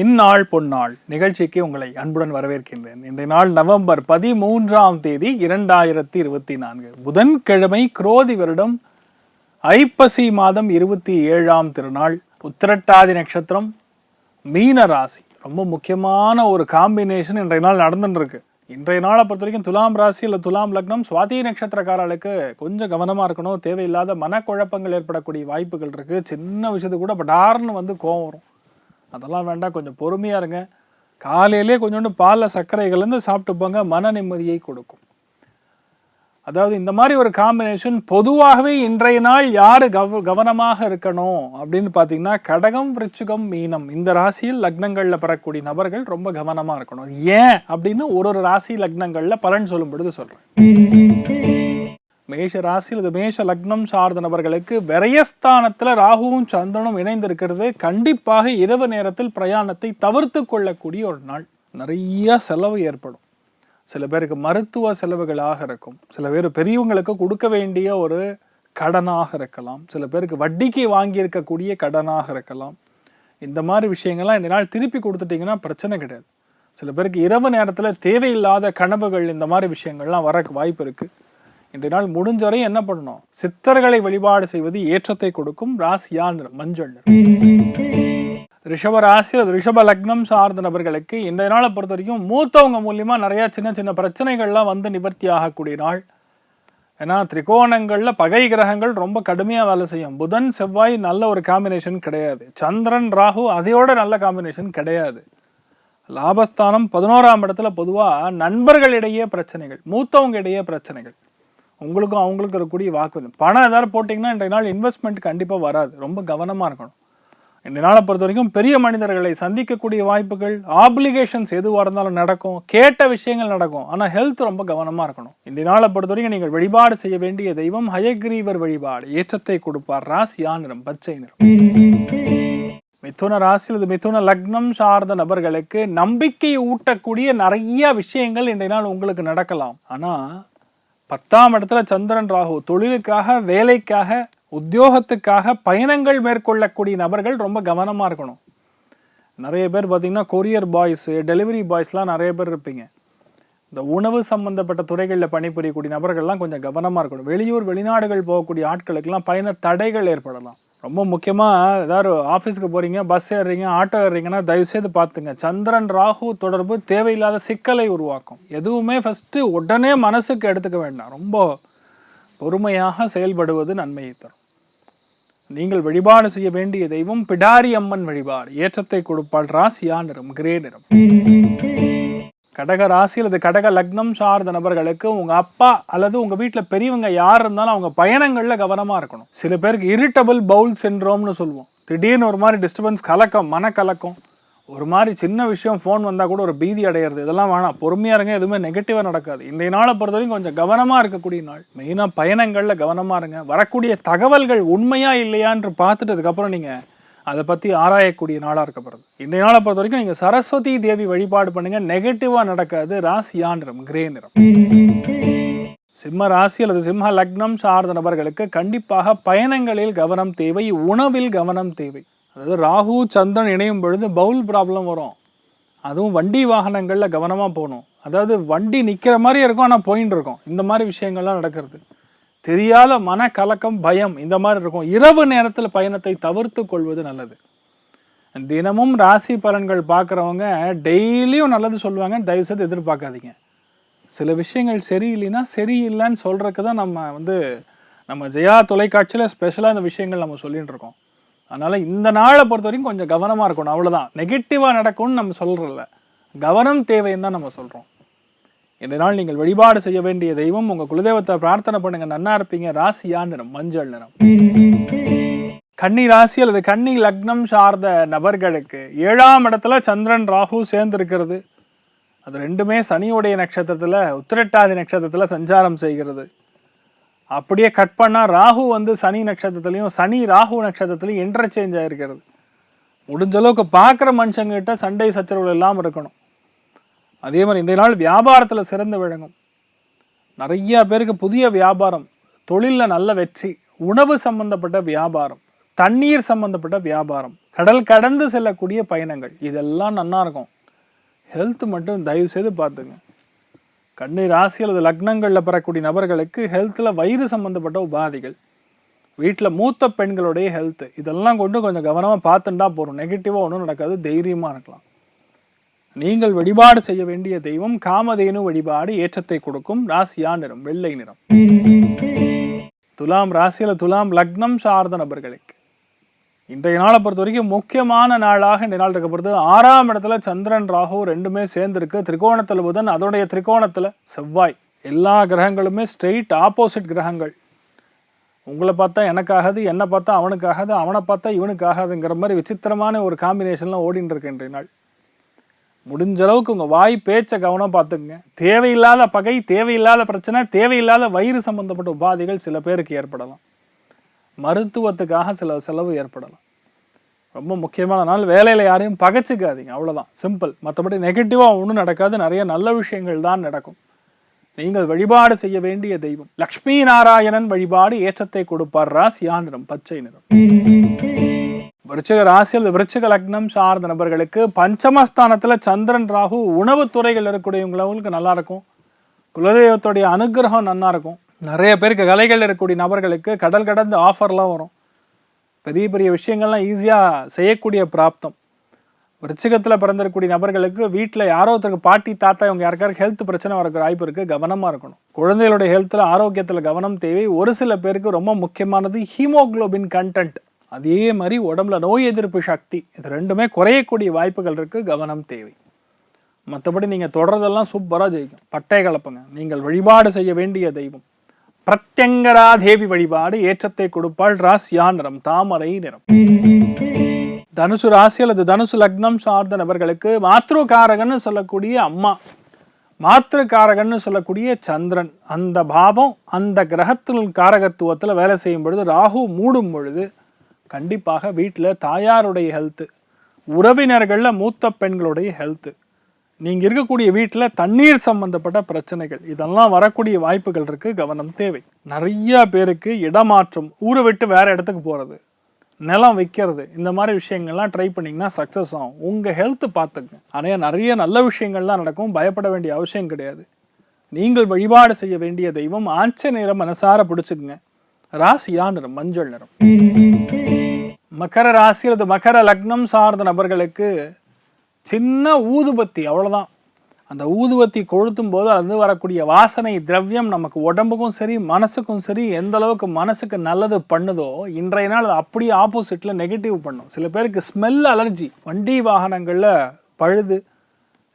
இந்நாள் பொன்னாள் நிகழ்ச்சிக்கு உங்களை அன்புடன் வரவேற்கின்றேன். இன்றைய நாள் நவம்பர் 13 2024 புதன்கிழமை, குரோதி வருடம் ஐப்பசி மாதம் 27 திருநாள், உத்திரட்டாதி நட்சத்திரம், மீன ராசி. ரொம்ப முக்கியமான ஒரு காம்பினேஷன் இன்றைய நாள் நடந்துட்டு இருக்கு. இன்றைய நாளை பொறுத்த வரைக்கும் துலாம் ராசி இல்லை துலாம் லக்னம், சுவாதி நட்சத்திரக்காரர்களுக்கு கொஞ்சம் கவனமாக இருக்கணும். தேவையில்லாத மனக்குழப்பங்கள் ஏற்படக்கூடிய வாய்ப்புகள் இருக்கு. சின்ன விஷயத்துக்கு கூட படார்னு கோவம் வரும். அதெல்லாம் வேண்டாம், கொஞ்சம் பொறுமையாக இருங்க. காலையிலே கொஞ்சோண்டு பாலில் சர்க்கரை கலந்து சாப்பிட்டு போங்க, மன நிம்மதியை கொடுக்கும். அதாவது இந்த மாதிரி ஒரு காம்பினேஷன் பொதுவாகவே இன்றைய நாள் யார் கவனமாக இருக்கணும் அப்படின்னு பார்த்தீங்கன்னா, கடகம், விருச்சிகம், மீனம் இந்த ராசியில் லக்னங்களில் பெறக்கூடிய நபர்கள் ரொம்ப கவனமாக இருக்கணும். ஏன் அப்படின்னு ஒரு ராசி லக்னங்களில் பலன் சொல்லும் பொழுது சொல்கிறேன். மேஷ ராசியில் இது மேஷ லக்னம் சார்ந்த நபர்களுக்கு விரயஸ்தானத்தில் ராகுவும் சந்திரனும் இணைந்து இருக்கிறது கண்டிப்பாக இரவு நேரத்தில் பிரயாணத்தை தவிர்த்து கொள்ளக்கூடிய ஒரு நாள். நிறைய செலவு ஏற்படும். சில பேருக்கு மருத்துவ செலவுகளாக இருக்கும். சில பேர் பெரியவங்களுக்கு கொடுக்க வேண்டிய ஒரு கடனாக இருக்கலாம். சில பேருக்கு வட்டிக்கு வாங்கியிருக்கக்கூடிய கடனாக இருக்கலாம். இந்த மாதிரி விஷயங்கள்லாம் இந்த நாள் திருப்பி கொடுத்துட்டிங்கன்னா பிரச்சனை கிடையாது. சில பேருக்கு இரவு நேரத்தில் தேவையில்லாத கனவுகள், இந்த மாதிரி விஷயங்கள்லாம் வர வாய்ப்பு இருக்குது. இன்றைய நாள் முடிஞ்சவரை என்ன பண்ணணும்? சித்தர்களை வழிபாடு செய்வது ஏற்றத்தை கொடுக்கும். ராசியா நிறம் மஞ்சள் நிறம். ரிஷப ராசி ரிஷப லக்னம் சார்ந்த நபர்களுக்கு இன்றைய நாளை பொறுத்த வரைக்கும் மூத்தவங்க மூலியமா நிறைய சின்ன சின்ன பிரச்சனைகள்லாம் நிவர்த்தி ஆகக்கூடிய நாள். ஏன்னா திரிகோணங்கள்ல பகை கிரகங்கள் ரொம்ப கடுமையா வேலை செய்யும். புதன் செவ்வாய் நல்ல ஒரு காம்பினேஷன் கிடையாது. சந்திரன் ராகு அதையோட நல்ல காம்பினேஷன் கிடையாது. லாபஸ்தானம் 11ஆம் இடத்துல பொதுவா நண்பர்களிடையே பிரச்சனைகள், மூத்தவங்க இடையே பிரச்சனைகள், உங்களுக்கும் அவங்களுக்கும் இருக்கக்கூடிய வாக்குவாதம். பணம் ஏதாவது போட்டிங்கன்னா இன்றைய நாள் இன்வெஸ்ட்மெண்ட் கண்டிப்பாக வராது. ரொம்ப கவனமாக இருக்கணும். இன்றைய நாளை பொறுத்த வரைக்கும் பெரிய மனிதர்களை சந்திக்கக்கூடிய வாய்ப்புகள், ஆப்ளிகேஷன்ஸ் எதுவாக இருந்தாலும் நடக்கும், கேட்ட விஷயங்கள் நடக்கும். ஆனால் ஹெல்த் ரொம்ப கவனமாக இருக்கணும். இன்றைய நாளை பொறுத்த வரைக்கும் நீங்கள் வழிபாடு செய்ய வேண்டிய தெய்வம் ஹயக்ரீவர் வழிபாடு ஏற்றத்தை கொடுப்பார். ராசியா நிறம் பச்சை நிறம். மிதுன ராசியில் இது மிதுன லக்னம் சார்ந்த நபர்களுக்கு நம்பிக்கையை ஊட்டக்கூடிய நிறைய விஷயங்கள் இன்றைய நாள் உங்களுக்கு நடக்கலாம். ஆனால் 10ஆம் இடத்துல சந்திரன் ராகு தொழிலுக்காக, வேலைக்காக, உத்தியோகத்துக்காக பயணங்கள் மேற்கொள்ளக்கூடிய நபர்கள் ரொம்ப கவனமாக இருக்கணும். நிறைய பேர் பார்த்தீங்கன்னா கொரியர் பாய்ஸு, டெலிவரி பாய்ஸ்லாம் நிறைய பேர் இருப்பீங்க. இந்த உணவு சம்மந்தப்பட்ட துறைகளில் பணிபுரியக்கூடிய நபர்கள்லாம் கொஞ்சம் கவனமாக இருக்கணும். வெளியூர் வெளிநாடுகள் போகக்கூடிய ஆட்களுக்கெல்லாம் பயண தடைகள் ஏற்படலாம். ரொம்ப முக்கியமாக ஏதாவது ஆஃபீஸுக்கு போகிறீங்க, பஸ் ஏறுறீங்க, ஆட்டோ ஏறுறீங்கன்னா தயவுசெய்து பார்த்துங்க. சந்திரன் ராகு தொடர்பு தேவையில்லாத சிக்கலை உருவாக்கும். எதுவுமே ஃபஸ்ட்டு உடனே மனசுக்கு எடுத்துக்க வேண்டாம். ரொம்ப பொறுமையாக செயல்படுவது நன்மையை தரும். நீங்கள் வழிபாடு செய்ய வேண்டிய தெய்வம் பிடாரி அம்மன் வழிபாடு ஏற்றத்தை கொடுப்பாள். ராசியா நிறம் கிரே நிறம். கடக ராசியில் இது கடக லக்னம் சார்ந்த நபர்களுக்கு உங்கள் அப்பா அல்லது உங்கள் வீட்டில் பெரியவங்க யார் இருந்தாலும் அவங்க பயணங்களில் கவனமாக இருக்கணும். சில பேருக்கு இரிட்டபிள் பவுல் சிண்ட்ரோம்னு சொல்லுவோம். திடீர்னு ஒரு மாதிரி டிஸ்டர்பன்ஸ், கலக்கம், மனக்கலக்கம், ஒரு மாதிரி சின்ன விஷயம் ஃபோன் வந்தால் கூட ஒரு பீதி அடையிறது, இதெல்லாம் வேணாம். பொறுமையாக இருங்க, எதுவுமே நெகட்டிவாக நடக்காது. இன்றைய நாளை பொறுத்த வரைக்கும் கொஞ்சம் கவனமாக இருக்கக்கூடிய நாள். மெயினாக பயணங்களில் கவனமாக இருங்க. வரக்கூடிய தகவல்கள் உண்மையா இல்லையான்னு பார்த்துட்டு அதுக்கப்புறம் நீங்கள் அதை பற்றி ஆராயக்கூடிய நாளாக இருக்கப்படுறது. இன்றைய நாளை பொறுத்த வரைக்கும் நீங்கள் சரஸ்வதி தேவி வழிபாடு பண்ணுங்க, நெகட்டிவாக நடக்காது. ராசியா நிறம் கிரே நிறம். சிம்ம ராசி அல்லது சிம்ம லக்னம் சார்ந்த நபர்களுக்கு கண்டிப்பாக பயணங்களில் கவனம் தேவை, உணவில் கவனம் தேவை. அதாவது ராகு சந்திரன் இணையும் பொழுது பவுல் ப்ராப்ளம் வரும். அதுவும் வண்டி வாகனங்களில் கவனமாக போகணும். அதாவது வண்டி நிற்கிற மாதிரி இருக்கும், ஆனால் போயின்னு இருக்கும். இந்த மாதிரி விஷயங்கள்லாம் நடக்கிறது. தெரியாத மனக்கலக்கம், பயம் இந்த மாதிரி இருக்கும். இரவு நேரத்தில் பயணத்தை தவிர்த்து கொள்வது நல்லது. தினமும் ராசி பலன்கள் பார்க்குறவங்க டெய்லியும் நல்லது சொல்லுவாங்க, தயவுசெய்து எதிர்பார்க்காதீங்க. சில விஷயங்கள் சரியில்லைன்னா சரியில்லைன்னு சொல்கிறதுக்கு தான் நம்ம ஜெயா தொலைக்காட்சியில் ஸ்பெஷலாக இந்த விஷயங்கள் நம்ம சொல்லிகிட்டு இருக்கோம். அதனால் இந்த நாளை பொறுத்த வரைக்கும் கொஞ்சம் கவனமாக இருக்கணும். அவ்வளோதான். நெகட்டிவாக நடக்கும்னு நம்ம சொல்கிறதில்ல, கவனம் தேவைன்னு தான் நம்ம சொல்கிறோம். இந்த நாள் நீங்கள் வழிபாடு செய்ய வேண்டிய தெய்வம் உங்கள் குலதெய்வத்தை பிரார்த்தனை பண்ணுங்க, நன்னா இருப்பீங்க. ராசியா நிறம் மஞ்சள் நிறம். கன்னி ராசி அல்லது கன்னி லக்னம் சார்ந்த நபர்களுக்கு 7ஆம் இடத்துல சந்திரன் ராகு சேர்ந்து இருக்கிறது. அது ரெண்டுமே சனியுடைய நட்சத்திரத்தில், உத்திரட்டாதி நட்சத்திரத்தில் சஞ்சாரம் செய்கிறது. அப்படியே கட் பண்ணால் ராகு சனி நட்சத்திரத்துலையும் சனி ராகு நட்சத்திரத்துலையும் இன்டர்சேஞ்ச் ஆகிருக்கிறது. முடிஞ்ச அளவுக்கு பார்க்குற மனுஷங்கிட்ட சண்டை சச்சரவுகள் இல்லாமல் இருக்கணும். அதே மாதிரி இன்றைய நாள் வியாபாரத்தில் சிறந்து விளங்கும். நிறைய பேருக்கு புதிய வியாபாரம், தொழிலில் நல்ல வெற்றி, உணவு சம்பந்தப்பட்ட வியாபாரம், தண்ணீர் சம்பந்தப்பட்ட வியாபாரம், கடல் கடந்து செல்லக்கூடிய பயணங்கள் இதெல்லாம் நல்லா இருக்கும். ஹெல்த் மட்டும் தயவு செய்து பார்த்துங்க. கன்னி ராசி அல்லது லக்னங்களில் பெறக்கூடிய நபர்களுக்கு ஹெல்த்தில் வயிறு சம்பந்தப்பட்ட உபாதைகள், வீட்டில் மூத்த பெண்களுடைய ஹெல்த், இதெல்லாம் கொண்டு கொஞ்சம் கவனமாக பார்த்துட்டா போகிறோம். நெகட்டிவாக ஒன்றும் நடக்காது, தைரியமாக இருக்கலாம். நீங்கள் வழிபாடு செய்ய வேண்டிய தெய்வம் காமதேனு வழிபாடு ஏற்றத்தை கொடுக்கும். ராசியா நிறம் வெள்ளை நிறம். துலாம் ராசியில் துலாம் லக்னம் சார்ந்த நபர்களுக்கு இன்றைய நாளை பொறுத்த வரைக்கும் முக்கியமான நாளாக இந்த நாள் இருக்கப்படுது. 6ஆம் இடத்துல சந்திரன் ராகு ரெண்டுமே சேர்ந்துருக்கு. திரிகோணத்தில் புதன், அதோடைய திரிகோணத்தில் செவ்வாய். எல்லா கிரகங்களுமே ஸ்ட்ரெயிட் ஆப்போசிட் கிரகங்கள். உங்களை பார்த்தா எனக்காகாது, என்னை பார்த்தா அவனுக்காகாது, அவனை பார்த்தா இவனுக்காகாதுங்கிற மாதிரி விசித்திரமான ஒரு காம்பினேஷன்லாம் ஓடின்னு இருக்கு இன்றைய நாள். முடிஞ்ச அளவுக்கு உங்கள் வாய் பேச்சை கவனம் பார்த்துக்குங்க. தேவையில்லாத பகை, தேவையில்லாத பிரச்சனை, தேவையில்லாத வயிறு சம்பந்தப்பட்ட உபாதைகள் சில பேருக்கு ஏற்படலாம். மருத்துவத்துக்காக சில செலவு ஏற்படலாம். ரொம்ப முக்கியமான நாள். வேலையில் யாரையும் பகைச்சிக்காதீங்க, அவ்வளோதான், சிம்பிள். மற்றபடி நெகட்டிவாக ஒன்றும் நடக்காது, நிறைய நல்ல விஷயங்கள் தான் நடக்கும். நீங்கள் வழிபாடு செய்ய வேண்டிய தெய்வம் லக்ஷ்மி நாராயணன் வழிபாடு ஏற்றத்தை கொடுப்பார். ராசியா நிறம் பச்சை நிறம். விருச்சிக ராசியில் விருச்சிக லக்னம் சார்ந்த நபர்களுக்கு பஞ்சமஸ்தானத்தில் சந்திரன் ராகு உணவுத்துறைகள் இருக்கக்கூடியவங்களுக்கு நல்லா இருக்கும். குலதெய்வத்துடைய அனுகிரகம் நல்லா இருக்கும். நிறைய பேருக்கு கலைகள் இருக்கக்கூடிய நபர்களுக்கு கடல் கடந்த ஆஃபர்லாம் வரும். பெரிய பெரிய விஷயங்கள்லாம் ஈஸியாக செய்யக்கூடிய பிராப்தம். விருச்சிகத்தில் பிறந்திருக்கக்கூடிய நபர்களுக்கு வீட்டில் யாரோ ஒருத்தருக்கு பாட்டி தாத்தா இவங்க யாருக்காருக்கு ஹெல்த் பிரச்சனை வரக்கூடிய வாய்ப்பு இருக்குது. கவனமாக இருக்கணும். குழந்தைகளுடைய ஹெல்த்தில் ஆரோக்கியத்தில் கவனம் தேவை. ஒரு சில பேருக்கு ரொம்ப முக்கியமானது ஹீமோக்ளோபின் கண்டென்ட், அதே மாதிரி உடம்புல நோய் எதிர்ப்பு சக்தி, இது ரெண்டுமே குறையக்கூடிய வாய்ப்புகள் இருக்குது. கவனம் தேவை. மற்றபடி நீங்கள் தொடர்றதெல்லாம் சூப்பராக ஜெயிக்கும். பட்டை கலப்புங்க. நீங்கள் வழிபாடு செய்ய வேண்டிய தெய்வம் பிரத்யங்கரா தேவி வழிபாடு ஏற்றத்தை கொடுப்பாள். ராசியா நிறம் தாமரை நிறம். தனுசு ராசி அல்லது தனுசு லக்னம் சார்ந்த நபர்களுக்கு மாத்ருகாரகன்னு சொல்லக்கூடிய அம்மா, மாத்ருகாரகன்னு சொல்லக்கூடிய சந்திரன், அந்த பாவம் அந்த கிரகத்தின் காரகத்துவத்தில் வேலை செய்யும் பொழுது, ராகு மூடும் பொழுது கண்டிப்பாக வீட்டில் தாயாருடைய ஹெல்த்து, உறவினர்களில் மூத்த பெண்களுடைய ஹெல்த்து, நீங்கள் இருக்கக்கூடிய வீட்டில் தண்ணீர் சம்பந்தப்பட்ட பிரச்சனைகள், இதெல்லாம் வரக்கூடிய வாய்ப்புகள் இருக்குது. கவனம் தேவை. நிறைய பேருக்கு இடமாற்றம், ஊரை விட்டு வேற இடத்துக்கு போகிறது, நிலம் வைக்கிறது, இந்த மாதிரி விஷயங்கள்லாம் ட்ரை பண்ணிங்கன்னா சக்ஸஸ் ஆகும். உங்கள் ஹெல்த்து பார்த்துங்க. ஆனால் நிறைய நல்ல விஷயங்கள்லாம் நடக்கும். பயப்பட வேண்டிய அவசியம் கிடையாது. நீங்கள் வழிபாடு செய்ய வேண்டிய தெய்வம் ஆஞ்சநேயரை மனசார பிடிச்சிக்குங்க. ராசியா நிறம் மஞ்சள் நிறம். மகர ராசி அல்லது மகர லக்னம் சார்ந்த நபர்களுக்கு சின்ன ஊதுபத்தி, அவ்வளோதான். அந்த ஊதுபத்தி கொளுத்தும் போது அது வரக்கூடிய வாசனை திரவியம் நமக்கு உடம்புக்கும் சரி மனசுக்கும் சரி எந்த அளவுக்கு மனசுக்கு நல்லது பண்ணுதோ, இன்றைய நாள் அது அப்படியே ஆப்போசிட்டில் நெகட்டிவ் பண்ணும். சில பேருக்கு ஸ்மெல் அலர்ஜி, வண்டி வாகனங்களில் பழுது,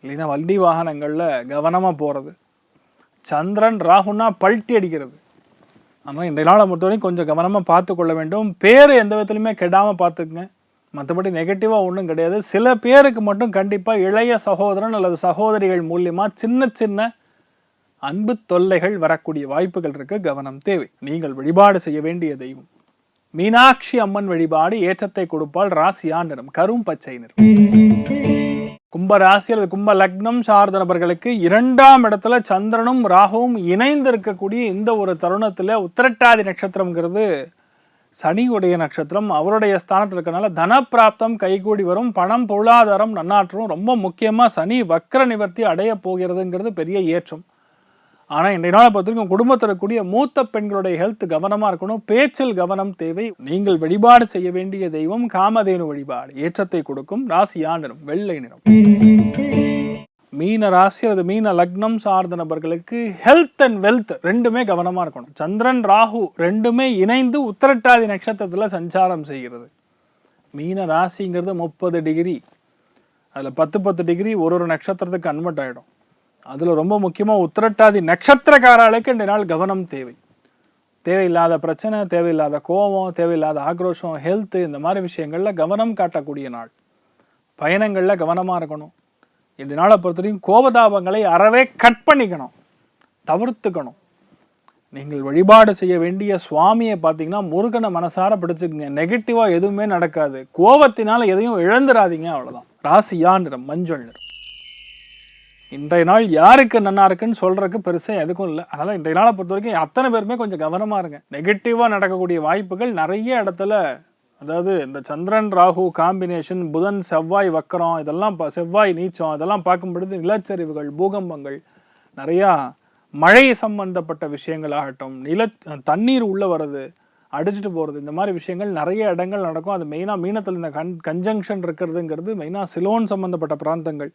இல்லைன்னா வண்டி வாகனங்களில் கவனமாக போகிறது. சந்திரன் ராகுனா பல்ட்டி அடிக்கிறது. ஆனால் இன்றைய நாளை பொறுத்தவரைக்கும் கொஞ்சம் கவனமாக பார்த்து கொள்ள வேண்டும். பேர் எந்த விதத்துலையுமே கெடாமல் பார்த்துக்குங்க. மற்றபடி நெகட்டிவாக ஒன்றும் கிடையாது. சில பேருக்கு மட்டும் கண்டிப்பாக இளைய சகோதரன் அல்லது சகோதரிகள் மூலியமாக சின்ன சின்ன அன்பு தொல்லைகள் வரக்கூடிய வாய்ப்புகள் இருக்குது. கவனம் தேவை. நீங்கள் வழிபாடு செய்ய வேண்டிய தெய்வம் மீனாட்சி அம்மன் வழிபாடு ஏற்றத்தை கொடுப்பால். ராசியா நிறம் கரும் பச்சை நிறம். கும்ப ராசி அல்லது கும்ப லக்னம் சார்ந்த நபர்களுக்கு 2ஆம் இடத்துல சந்திரனும் ராகுவும் இணைந்து இருக்கக்கூடிய இந்த ஒரு தருணத்தில் உத்திரட்டாதி நட்சத்திரம்ங்கிறது சனியுடைய நட்சத்திரம். அவருடைய ஸ்தானத்தில் இருக்கனால தனப்பிராப்தம் கைகூடி வரும். பணம் பொருளாதாரம் நன்னாற்றும். ரொம்ப முக்கியமாக சனி வக்ர நிவர்த்தி அடைய போகிறதுங்கிறது பெரிய ஏற்றம். ஆனால் இன்றைய நாளை பொறுத்தவரைக்கும் குடும்பத்தில் இருக்கக்கூடிய மூத்த பெண்களுடைய ஹெல்த் கவனமாக இருக்கணும். பேச்சில் கவனம் தேவை. நீங்கள் வழிபாடு செய்ய வேண்டிய தெய்வம் காமதேனு வழிபாடு ஏற்றத்தை கொடுக்கும். ராசியா நிறம் வெள்ளை நிறம். மீன ராசி அல்லது மீன லக்னம் சார்ந்த நபர்களுக்கு ஹெல்த் அண்ட் வெல்த் ரெண்டுமே கவனமாக இருக்கணும். சந்திரன் ராகு ரெண்டுமே இணைந்து உத்திரட்டாதி நட்சத்திரத்தில் சஞ்சாரம் செய்கிறது. மீன ராசிங்கிறது 30 டிகிரி, அதில் 10 டிகிரி ஒரு நட்சத்திரத்துக்கு கன்வெர்ட் ஆகிடும். அதில் ரொம்ப முக்கியமாக உத்திரட்டாதி நட்சத்திரக்காரர்களுக்கு இந்த நாள் கவனம் தேவை. தேவையில்லாத பிரச்சனை, தேவையில்லாத கோபம், தேவையில்லாத ஆக்ரோஷம், ஹெல்த்து, இந்த மாதிரி விஷயங்களில் கவனம் காட்டக்கூடிய நாள். பயணங்களில் கவனமாக இருக்கணும். இந்த நாளை பொறுத்தவரைக்கும் கோபதாபங்களை அறவே கட் பண்ணிக்கணும், தவிர்த்துக்கணும். நீங்கள் வழிபாடு செய்ய வேண்டிய சுவாமியை பார்த்தீங்கன்னா முருகனை மனசார பிடிச்சுக்குங்க. நெகட்டிவாக எதுவுமே நடக்காது. கோபத்தினால எதையும் இழந்துடாதீங்க, அவ்வளோதான். ராசியா நிறம் மஞ்சள் நிறம். இன்றைய நாள் யாருக்கு நல்லா இருக்குன்னு சொல்கிறதுக்கு பெருசாக எதுக்கும் இல்லை. அதனால் இன்றைய நாளை பொறுத்த வரைக்கும் அத்தனை பேருமே கொஞ்சம் கவனமாக இருங்க. நெகட்டிவாக நடக்கக்கூடிய வாய்ப்புகள் நிறைய இடத்துல அதாவது இந்த சந்திரன் ராகு காம்பினேஷன், புதன் செவ்வாய் வக்கரம், இதெல்லாம் செவ்வாய் நீச்சம், இதெல்லாம் பார்க்கும் பொழுது நிலச்சரிவுகள், பூகம்பங்கள், நிறையா மழை சம்பந்தப்பட்ட விஷயங்கள் ஆகட்டும், தண்ணீர் உள்ள வர்றது, அடிச்சுட்டு போகிறது, இந்த மாதிரி விஷயங்கள் நிறைய இடங்கள் நடக்கும். அது மெயினாக மீனத்தில் இந்த கன்ஜங்ஷன் இருக்கிறதுங்கிறது மெயினாக சிலோன் சம்மந்தப்பட்ட பிராந்தங்கள்,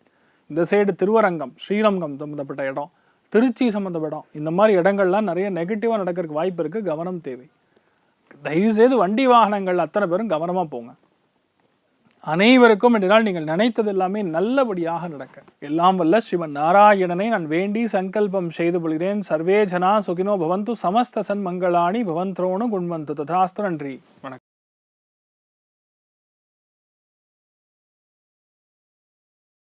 இந்த சைடு திருவரங்கம், ஸ்ரீரங்கம் சம்மந்தப்பட்ட இடம், திருச்சி சம்மந்தப்பட்ட இடம், இந்த மாதிரி இடங்கள்லாம் நிறைய நெகட்டிவாக நடக்கிறதுக்கு வாய்ப்பு இருக்குது. கவனம் தேவை. தயவுசெய்து வண்டி வாகனங்கள் அத்தனை பேரும் கவனமாக போங்க. அனைவருக்கும் இன்றைய நாள் நீங்கள் நினைத்தது எல்லாமே நல்லபடியாக நடக்க எல்லாம் வல்ல ஸ்ரீமன் நாராயணனை நான் வேண்டி சங்கல்பம் செய்து கொள்கிறேன். சர்வே ஜனா சுகினோ பவந்து, சமஸ்த சன் மங்களாணி பவந்த்ரோணு குண்வந்து. ததாஸ்து. நன்றி, வணக்கம்.